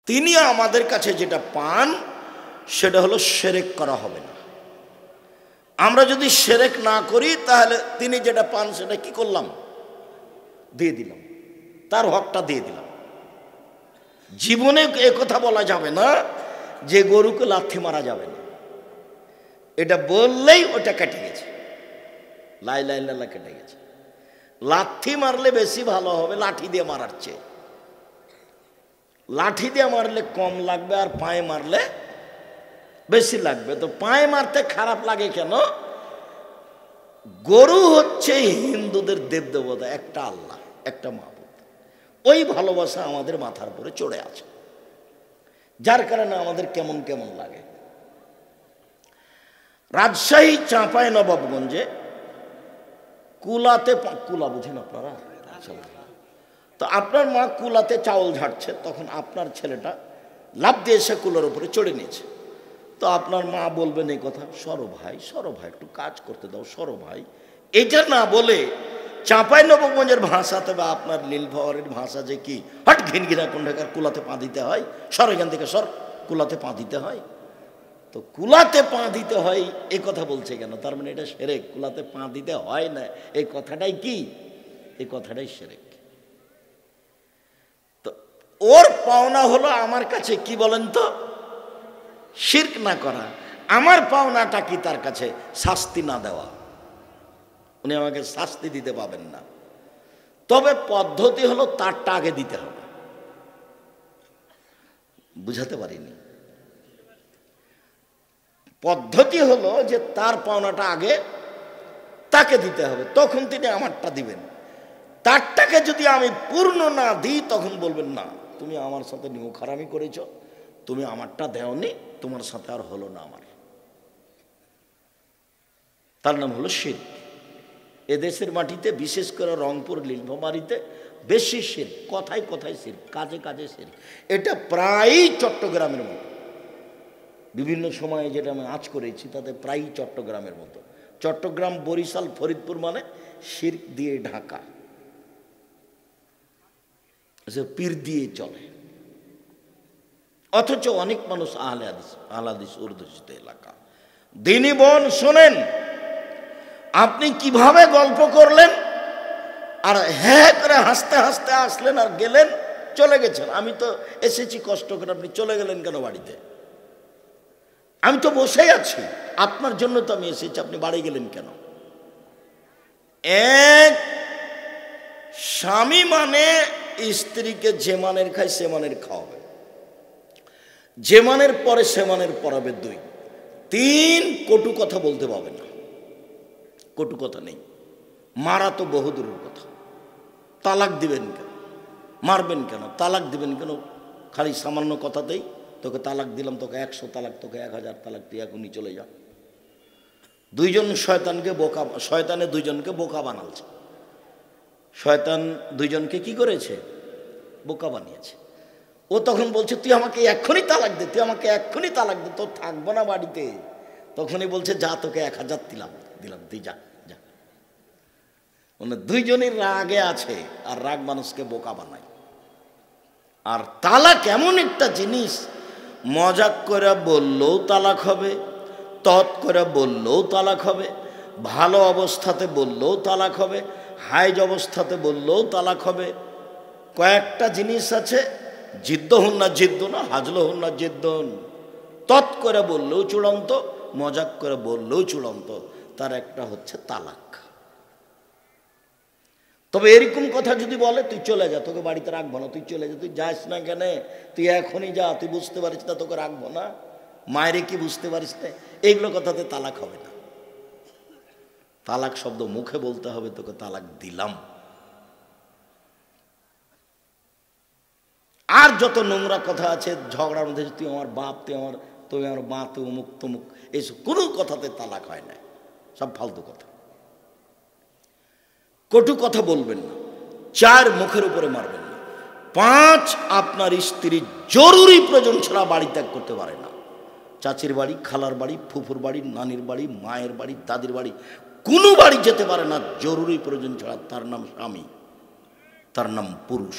তিনি আমাদের কাছে যেটা পান সেটা হলো শিরক করা হবে না। আমরা যদি শিরক না করি তাহলে তিনি যেটা পান সেটা কি করলাম? দিয়ে দিলাম, তার হকটা দিয়ে দিলাম। জীবনে একথা বলা যাবে না যে গরুকে লাথি মারা যাবে না, এটা বললেই ওটা কেটে গেছে, লা ইলাহা ইল্লাল্লাহ কেটে গেছে। লাথি মারলে বেশি ভালো হবে লাঠি দিয়ে মারার চেয়ে। লাঠি দিয়ে মারলে কম লাগবে আর পায়ে মারলে বেশি লাগবে। তো পায়ে মারতে খারাপ লাগে কেন? গরু হচ্ছে হিন্দুদের দেবদেবতা, একটা আল্লাহ, একটা মাবুদ। ওই ভালোবাসা আমাদের মাথার উপরে চড়ে আছে, যার কারণে আমাদের কেমন কেমন লাগে। রাজশাহী চাঁপাই নবাবগঞ্জে কুলাতে, কুলা বুঝেন আপনারা? তো আপনার মা কুলাতে চাউল ঝাড়ছে, তখন আপনার ছেলেটা লাফ দিয়ে এসে কুলার উপরে চড়ে নিয়েছে। তো আপনার মা বলবেন এই কথা, সরো ভাই, সরো ভাই, একটু কাজ করতে দাও, সরো ভাই। এটা না বলে চাঁপাই নবাবগঞ্জের ভাষাতে বা আপনার নীলফাওয়ারের ভাষা যে কি, হট ঘিনঘিনা কোনটাকার কুলাতে পা দিতে হয়, সর এখান থেকে সর, কুলাতে পা দিতে হয়। তো কুলাতে পা দিতে হয় এই কথা বলছে কেন? তার মানে এটা শিরক। কুলাতে পা দিতে হয় না এই কথাটাই কি? এই কথাটাই শিরক। তো ওর পাওনা হলো আমার কাছে কি বলেন তো? শিরক না করা। আমার পাওনাটা কি তার কাছে? শাস্তি না দেওয়া। উনি আমাকে শাস্তি দিতে পাবেন না, তবে পদ্ধতি হলো তারটা আগে দিতে হবে। বুঝাতে পারিনি। পদ্ধতি হলো যে তার পাওনাটা আগে তাকে দিতে হবে, তখন তিনি আমারটা দিবেন। তারটাকে যদি আমি পূর্ণ না দিই তখন বলবেন না, তুমি আমার সাথে নিমখারামি করেছ, তুমি আমারটা দেওনি, তোমার সাথে আর হলো না আমার। তার নাম হলো শিরক। এদেশের মাটিতে বিশেষ করে রংপুর নীলফামারীতে বেশি শিরক, কথায় কথায় শিরক, কাজে কাজে শিরক। এটা প্রায়ই চট্টগ্রামের মতো। বিভিন্ন সময়ে যেটা আমি আজ করেছি তাতে প্রায়ই চট্টগ্রামের মতো। চট্টগ্রাম, বরিশাল, ফরিদপুর মানে শিরক দিয়ে ঢাকা, পীর দিয়ে চলে। অথচ অনেক মানুষ আহলে হাদিস অধ্যুষিত এলাকা। দিনী বোন শোনেন, আপনি কিভাবে গল্প করলেন আর হ্যাঁ করে হাসতে হাসতে আসলেন আর গেলেন, চলে গেছেন। আমি তো এসেছি কষ্ট করে, আপনি চলে গেলেন কেন বাড়িতে? আমি তো বসেই আছি, আপনার জন্য তো আমি এসেছি, আপনি বাড়ি গেলেন কেন? এক স্বামী মানে স্ত্রীকে যে মানের খায় সে মানের খাওয়াবে, যে মানের পরে সে মানের পড়াবে। 2, 3 কটু কথা বলতে পারবে না। কটু কথা নেই, মারা তো বহুদূরের কথা। তালাক দিবেন কেন? মারবেন কেন? তালাক দিবেন কেন? খালি সামান্য কথাতেই তোকে তালাক দিলাম, তোকে 100 তালাক, তোকে 1000 তালাক, তুই এখনই চলে যা। দুইজন শয়তানকে বোকা, শয়তানে দুইজনকে বোকা বানালছে। শয়তান দুইজনকে কি করেছে? বোকা বানিয়েছে। ও তখন বলছে তুই আমাকে এক্ষুনি তালাক দে, তুই আমাকে এক্ষুনি তালাক দে, তোর থাকবো না বাড়িতে। তখনই বলছে যা, তোকে 1000 দিলাম, তুই যা যা। মানে দুইজনের রাগে আছে, আর রাগ মানুষকে বোকা বানায়। আর তালাক এমন একটা জিনিস, মজাক করে বললেও তালাক হবে, তৎ করে বললেও তালাক হবে, ভালো অবস্থাতে বললেও তালাক হবে, হাইজ অবস্থাতে বললেও তালাক হবে। কয়েকটা জিনিস আছে, জিদ্দহুন না জিদ্দুন, হাজলহুন না জিদ্দুন। তৎ করে বললেও চূড়ান্ত, মজাক করে বললেও চূড়ান্ত। তার একটা হচ্ছে তালাক। তবে এরকম কথা যদি বলে তুই চলে যা, তোকে বাড়িতে রাখবো না, তুই চলে যা, তুই যাস না কেন, তুই এখনই যা, তুই বুঝতে পারিস না তোকে রাখবো না, মায়েরে কি বুঝতে পারিস না, এইগুলো কথাতে তালাক হবে না। তালাক শব্দ মুখে বলতে হবে, তোকে তালাক দিলাম। আর যত নোংরা কথা আছে ঝগড়ার মধ্যে, তুই আমার বাপ, তুই আমার মা, তুই অমুক তমুক, এইসব কোনো কথাতে তালাক হয় না, সব ফালতু কথা। কটু কথা বলবেন না। 4 মুখের উপরে মারবেন না। 5 আপনার স্ত্রী জরুরি প্রয়োজন ছাড়া বাড়ি ত্যাগ করতে পারে না। চাচির বাড়ি, খালার বাড়ি, ফুফুর বাড়ি, নানির বাড়ি, মায়ের বাড়ি, দাদির বাড়ি, কোনো বাড়ি যেতে পারে না জরুরি প্রয়োজন ছাড়া। তার নাম স্বামী, তার নাম পুরুষ,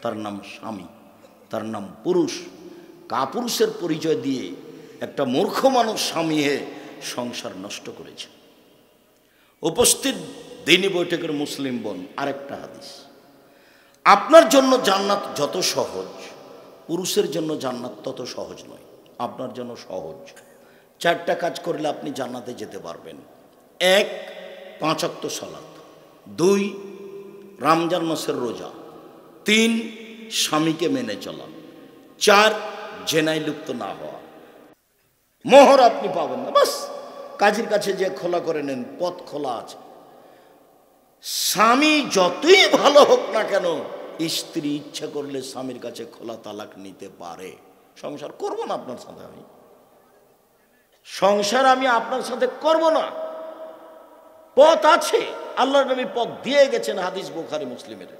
তার নাম স্বামী। তার নাম পুরুষ। কাপুরুষের পরিচয় দিয়ে একটা মূর্খ মানুষ স্বামী হয়ে সংসার নষ্ট করেছে। উপস্থিত দিনী বৈঠকের মুসলিম বোন, আরেকটা হাদিস, আপনার জন্য জান্নাত যত সহজ, পুরুষের জন্য জান্নাত তত সহজ নয়। আপনার জন্য সহজ, 4টা কাজ করলে আপনি জান্নাতে যেতে পারবেন। 1, 5 ওয়াক্ত সালাত, 2, রমজান মাসের রোজা, 3, স্বামীকে মেনে চলা, 4, জেনায় লিপ্ত না হওয়া। মোহর আপনি পাবেন না, বাস কাজীর কাছে যে খোলা করে নেন, পথ খোলা আছে। স্বামী যতই ভালো হোক না কেন, স্ত্রী ইচ্ছা করলে স্বামীর কাছে খোলা তালাক নিতে পারে। সংসার করব না আপনার সাথে, সংসার আমি আপনার সাথে করব না। পথ আছে, আল্লাহর নবী পথ দিয়ে গেছেন, হাদিস বুখারী মুসলিমের।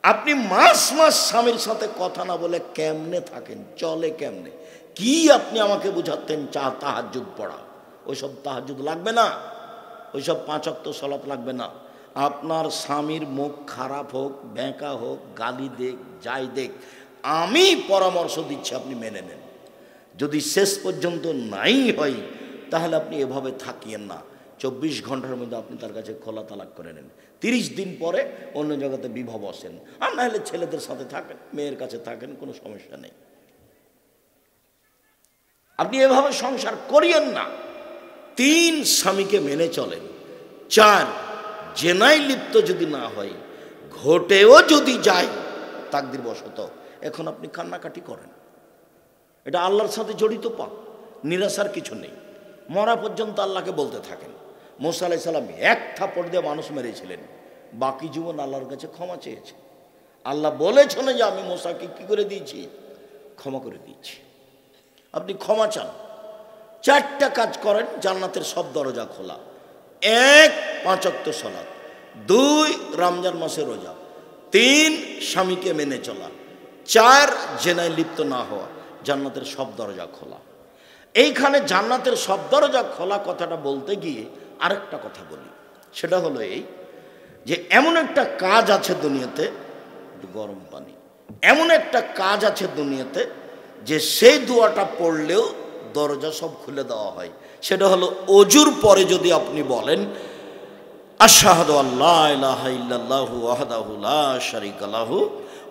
আপনি মাস মাস স্বামীর সাথে কথা না বলে কেমনে থাকেন, চলে কেমনে? কি আপনি আমাকে বুঝাতেন তাহাজ্জুদ পড়া? ওইসব তাহাজ্জুদ লাগবে না, ওইসব 5 ওয়াক্ত সালাত লাগবে না। আপনার স্বামীর মুখ খারাপ হোক, বেঁকা হোক, গালি দেখ, যাই দেখ, আমি পরামর্শ দিচ্ছি আপনি মেনে নেন। যদি শেষ পর্যন্ত নাই হয়, তাহলে আপনি এভাবে থাকিয়েন না। 24 ঘন্টার মধ্যে আপনি তার কাছে খোলা তালাক করে নেন। 30 দিন পরে অন্য জায়গাতে বিবাহ বসেন, আর না হলে ছেলেদের সাথে থাকেন, মেয়ের কাছে থাকেন, কোনো সমস্যা নেই। আপনি এভাবে সংসার করিয়েন না। 3, স্বামীকে মেনে চলেন। 4, জেনায় লিপ্ত যদি না হয়, ঘটেও যদি যায় তাকদির বশত, এখন আপনি কান্নাকাটি করেন, এটা আল্লাহর সাথে জড়িত পাপ, নিরাশার কিছু নেই। মরা পর্যন্ত আল্লাহকে বলতে থাকেন। মুসা আলাইহিস সালাম 1 থাপ্পড় দিয়ে মানুষ মেরেছিলেন, বাকি জীবন আল্লাহর কাছে ক্ষমা চেয়েছে। আল্লাহ বলেছেন যে আমি মুসাকে কি করে দিয়েছি, ক্ষমা করে দিয়েছি। আপনি ক্ষমা চান, 4টা কাজ করেন, জান্নাতের সব দরজা খোলা। 1, 5 ওয়াক্ত সালাত, 2, রমজান মাসের রোজা, 3, স্বামীকে মেনে চলা, 4, জেনায় লিপ্ত না হওয়া। জান্নাতের সব দরজা খোলা। এইখানে জান্নাতের সব দরজা খোলা কথাটা বলতে গিয়ে আরেকটা কথা বলি, সেটা হলো এই যে এমন একটা কাজ আছে দুনিয়াতে, গরম পানি, এমন একটা কাজ আছে দুনিয়াতে যে সেই দোয়াটা পড়লেও দরজা সব খুলে দেওয়া হয়। সেটা হলো ওজুর পরে যদি আপনি বলেন আশহাদু আল্লা ইলাহা ইল্লাল্লাহু ওয়াহদাহু লা শারীকা লাহু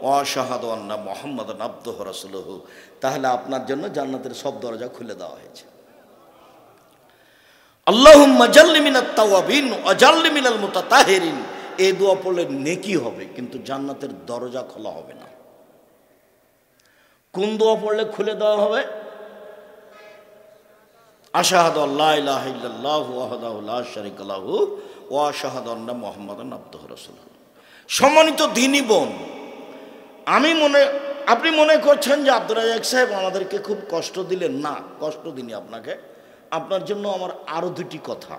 ওয়া আশহাদু আন্না মুহাম্মাদান আবদুহু ওয়া রাসূলুহু, তাহলে আপনার জন্য জান্নাতের সব দরজা খুলে দেওয়া হয়েছে। আল্লাহুম্মা জাল্লি মিনাত তাওয়াবিন ওয়া জাল্লি মিনাল মুতাতাহিরিন, এই দোয়া পড়লে নেকি হবে, কিন্তু জান্নাতের দরজা খোলা হবে না। কোন দোয়া পড়লে খুলে দেওয়া হবে? আশহাদু আল্লা ইলাহা ইল্লাল্লাহু ওয়াহদাহু লা শারীকা লাহু ওয়া আশহাদু আন্না মুহাম্মাদান আবদুহু ওয়া রাসূলুহু। সম্মানিত দ্বীনি বোন, আপনি মনে করছেন যে আব্দুর রাজ্জাক সাহেব আমাদেরকে খুব কষ্ট দিলেন। না, কষ্ট দিনি আপনাকে। আপনার জন্য আমার আরো 2টি কথা।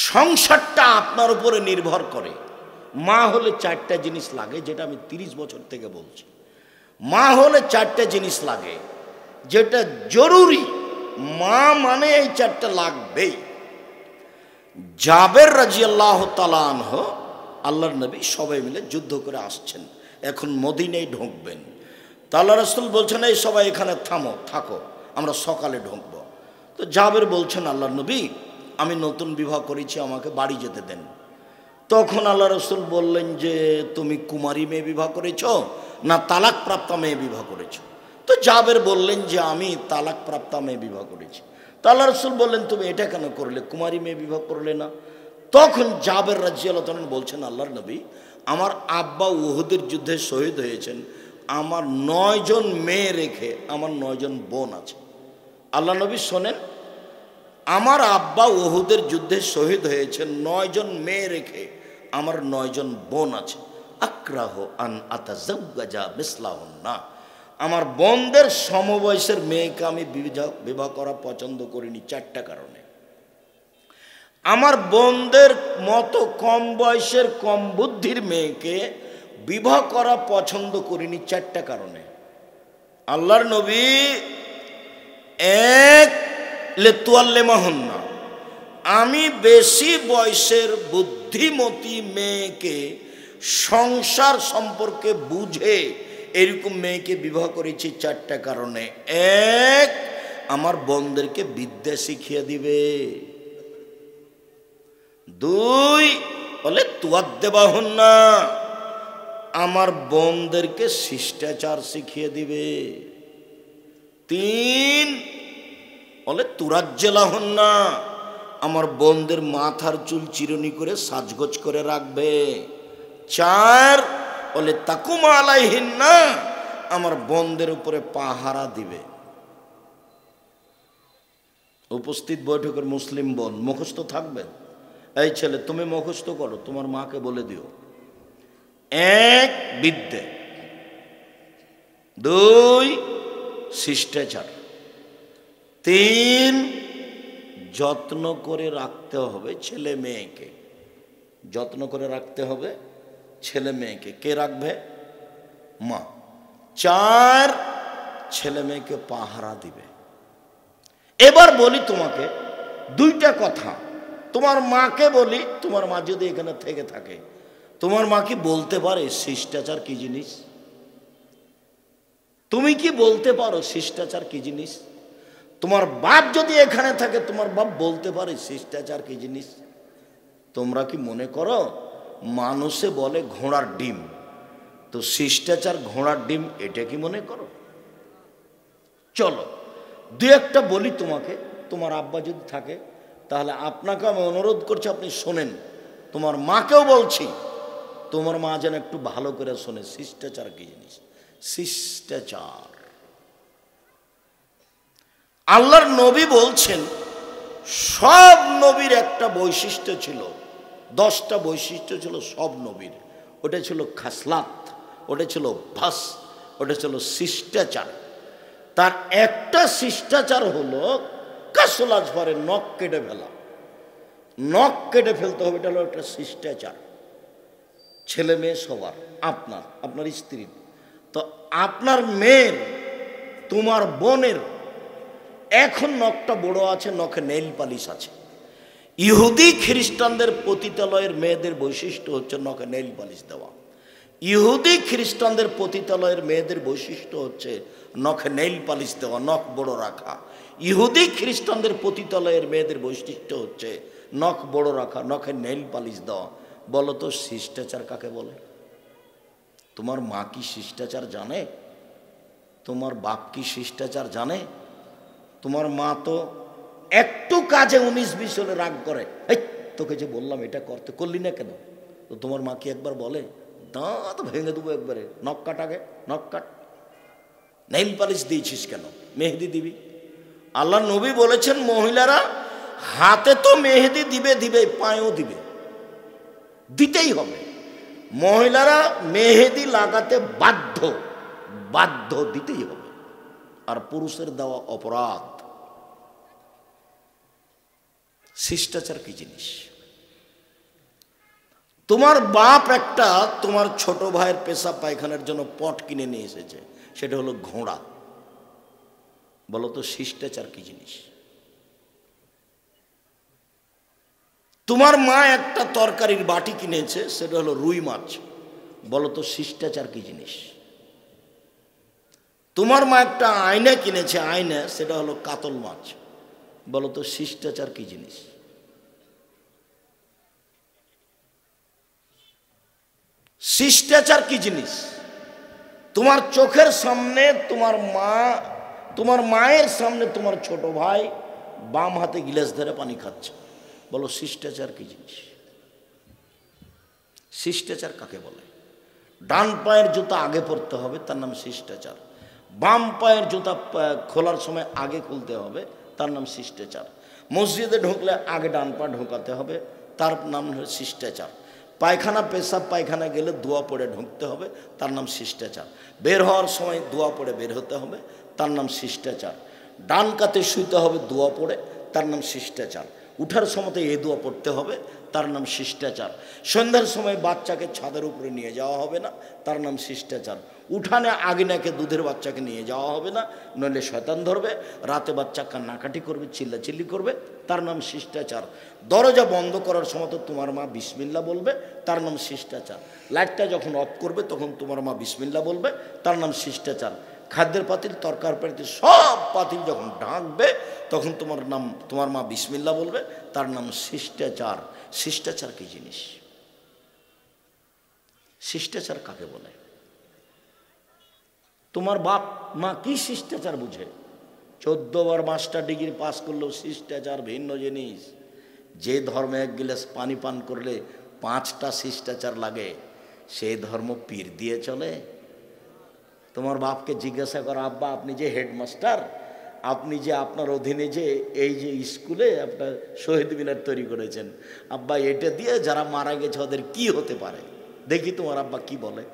সংসারটা আপনার উপরে নির্ভর করে। মা হলে 4টা জিনিস লাগে, যেটা আমি 30 বছর থেকে বলছি। মা হলে 4টা জিনিস লাগে, যেটা জরুরি। মা মানে এই 4টা লাগবেই। জাবের রাদিয়াল্লাহু তাআলা আনহু, আল্লাহর নবী সবাই মিলে যুদ্ধ করে আসছেন, এখন মদিনায় ঢুকবেন। তা আল্লাহ রাসূল বলছেন এই সবাই এখানে থাকো, আমরা সকালে ঢুকব। তো জাবের বলছেন আল্লাহর নবী আমি নতুন বিবাহ করেছি, আমাকে বাড়ি যেতে দেন। তখন আল্লাহ রাসূল বললেন যে তুমি কুমারী মেয়ে বিবাহ করেছ না তালাক প্রাপ্তা মেয়ে বিবাহ করেছ? তো জাবের বললেন যে আমি তালাক প্রাপ্তা মেয়ে বিবাহ করেছি। তো আল্লাহ রাসূল বললেন তুমি এটা কেন করলে, কুমারী মেয়ে বিবাহ করলে না? তখন জাবের রাদিয়াল্লাহু তাআলা বলছেন আল্লাহর নবী আমার আব্বা উহুদের যুদ্ধে শহীদ হয়েছেন, আমার 9 জন মেয়ে রেখে আমার 9 জন বোন আছে। আল্লাহ নবী শোনেন, আমার আব্বা উহুদের যুদ্ধে শহীদ হয়েছেন, 9 জন মেয়ে রেখে আমার 9 জন বোন আছে। আক্রাহু আন আতাজাওয়াজা মিসলাহুন্না, আমার বোনদের সমবয়সের মেয়েকে আমি বিবাহ করা পছন্দ করিনি 4টা কারণে। আমার বোনদের মতো কম বয়সের কম বুদ্ধির মেয়েকে বিবাহ করা পছন্দ করিনি 4টা কারণে। আল্লাহর নবী 1 লিতুয়াল্লিমাহুন্না, আমি বেশি বয়সের বুদ্ধিমতী মেয়েকে সংসার সম্পর্কে বুঝে এরকম মেয়েকে বিবাহ করেছি চারটা কারণে। এক, আমার বোনদেরকে বিদ্যা শিখিয়ে দিবে। দুই, বলে তুয়াদ্দেবাহুন না, আমার বোনদেরকে শিষ্টাচার শিখিয়ে দিবে। তিন, বলে তুরাজ্জেলাহুন না, আমার বোনদের মাথার চুল চিরুনি করে সাজগোজ করে রাখবে। চার, বলে তাকুমা আলাইহিন না, আমার বোনদের উপরে পাহারা দিবে। উপস্থিত বৈঠকের মুসলিম বোন মুখস্থ থাকবে। এই ছেলে, তুমি মুখস্থ করো, তোমার মাকে বলে দিও। এক, বিদ্যে। দুই, শিষ্টাচার। তিন, যত্ন করে রাখতে হবে ছেলে মেয়েকে। যত্ন করে রাখতে হবে ছেলে মেয়েকে। কে রাখবে? মা। চার, ছেলে মেয়েকে পাহারা দিবে। এবার বলি তোমাকে দুইটা কথা। তোমার মাকে বলি, তোমার মা যদি এখানে থেকে থাকে, তোমার মা কি বলতে পারে শিষ্টাচার কি জিনিস? তুমি কি বলতে পারো শিষ্টাচার কি জিনিস? তোমার বাপ যদি এখানে থাকে, তোমার বাপ বলতে পারে শিষ্টাচার কি জিনিস? তোমরা কি মনে করো মানুষে বলে ঘোড়ার ডিম, তো শিষ্টাচার ঘোড়ার ডিম, এটা কি মনে করো? চলো দু একটা বলি তোমাকে। তোমার আব্বা যদি থাকে, তাহলে আপনাকে আমি অনুরোধ করছি আপনি শোনেন। তোমার মাকেও বলছি, তোমার মা যেন একটু ভালো করে শোনে শিষ্টাচার কি জিনিস। শিষ্টাচার, আল্লাহর নবী বলছেন, সব নবীর একটা বৈশিষ্ট্য ছিল, 10টা বৈশিষ্ট্য ছিল সব নবীর। ওটা ছিল খাসলাত, ওটা ছিল অভ্যাস, ওটা ছিল শিষ্টাচার। তার একটা শিষ্টাচার হলো কাসলাজ পরে নখ কেটে ফেলা। নখ কেটে ফেলতে হবে, এটা হলো একটা শিষ্টাচার। ছেলে মেয়ে সবার, আপনার স্ত্রীর, তো আপনার মেয়ের, তোমার বোনের এখন নখটা বড় আছে, নখে নেইল পালিশ আছে। ইহুদি খ্রিস্টানদের পতিতালয়ের মেয়েদের বৈশিষ্ট্য হচ্ছে নখে নেইল পালিশ দেওয়া। ইহুদি খ্রিস্টানদের পতিতালয়ের মেয়েদের বৈশিষ্ট্য হচ্ছে নখে নেইল পালিশ দেওয়া, নখ বড় রাখা। ইহুদি খ্রিস্টানদের পতিতালয়ের মেয়েদের বৈশিষ্ট্য হচ্ছে নখ বড় রাখা, নখে নেইল পালিশ দেওয়া। বলো তো শিষ্টাচার কাকে বলে? তোমার মা কি শিষ্টাচার জানে? তোমার বাপ কি শিষ্টাচার জানে? তোমার মা তো একটু কাজে 19-20 হলে রাগ করে, এই তোকে যে বললাম এটা করতে, করলি না কেন? তো তোমার মা কি একবার বলে দাঁত ভেঙে দেবো একবারে, নখ কাট, আগে নখ কাট, নেইল পালিশ দিয়েছিস কেন, মেহেদি দিবি? আল্লাহ নবী বলেছেন মহিলারা হাতে তো মেহেদি দিবে, দিবে পায়েও দিবে, দিতেই হবে। মহিলারা মেহেদি লাগাতে বাধ্য, বাধ্য, দিতেই হবে। আর পুরুষের দেওয়া অপরাধ। শিষ্টাচার কি জিনিস? তোমার বাপ একটা তোমার ছোট ভাইয়ের পেশাব পায়খানার জন্য পট কিনে নিয়ে এসেছে, সেটা হলো ঘোড়া। বলো তো শিষ্টাচার কি জিনিস? তোমার মা একটা তরকারির বাটি কিনেছে, সেটা হলো রুই মাছ। বলো তো শিষ্টাচার কি জিনিস? তোমার মা একটা আয়না কিনেছে, আয়না, সেটা হলো কাতল মাছ। বলো তো শিষ্টাচার কি জিনিস? শিষ্টাচার কি জিনিস? তোমার চোখের সামনে তোমার মায়ের সামনে তোমার ছোট ভাই বাম হাতে গিলাস ধরে পানি খাচ্ছে। বলো শিষ্টাচার কি জিনিস? শিষ্টাচার কাকে বলে? ডান পায়ের জুতা আগে পরতে হবে, তার নাম শিষ্টাচার। বাম পায়ের জুতা খোলার সময় আগে খুলতে হবে, তার নাম শিষ্টাচার। মসজিদে ঢুকলে আগে ডান পা ঢোকাতে হবে, তার নাম হলো শিষ্টাচার। পায়খানা, পেশাব পায়খানা গেলে দোয়া পড়ে ঢুকতে হবে, তার নাম শিষ্টাচার। বের হওয়ার সময় দোয়া পড়ে বের হতে হবে, তার নাম শিষ্টাচার। ডান কাতে শুইতে হবে দোয়া পড়ে, তার নাম শিষ্টাচার। উঠার সময় এ দোয়া পড়তে হবে, তার নাম শিষ্টাচার। সন্ধ্যার সময় বাচ্চাকে ছাদের উপরে নিয়ে যাওয়া হবে না, তার নাম শিষ্টাচার। উঠানে আগিনাকে দুধের বাচ্চাকে নিয়ে যাওয়া হবে না, নইলে শয়তান ধরবে, রাতে বাচ্চা কান্নাকাটি করবে, চিল্লাচিল্লি করবে, তার নাম শিষ্টাচার। দরজা বন্ধ করার সময় তো তোমার মা বিসমিল্লা বলবে, তার নাম শিষ্টাচার। লাইটটা যখন অফ করবে তখন তোমার মা বিসমিল্লা বলবে, তার নাম শিষ্টাচার। খাদ্যের পাতিল, তরকার পাতিল, সব পাতিল যখন ঢাকবে তখন তোমার মা বিসমিল্লা বলবে, তার নাম শিষ্টাচার। শিষ্টাচার কি জিনিস? শিষ্টাচার কাকে বলে? তোমার বাপ মা কি শিষ্টাচার বুঝে? 14 বার মাস্টার ডিগ্রি পাস করলেও শিষ্টাচার ভিন্ন জিনিস। যে ধর্মে 1 গিলাস পানি পান করলে 5টা শিষ্টাচার লাগে, সেই ধর্ম পীর দিয়ে চলে? তোমার বাপকে জিজ্ঞাসা করো, আব্বা আপনি যে হেডমাস্টার, আপনি যে আপনার অধীনে যে এই যে স্কুলে আপনার শহীদ মিনার তৈরি করেছেন, আব্বা এটা দিয়ে যারা মারা গেছে ওদের কি হতে পারে? দেখি তোমার আব্বা কি বলে।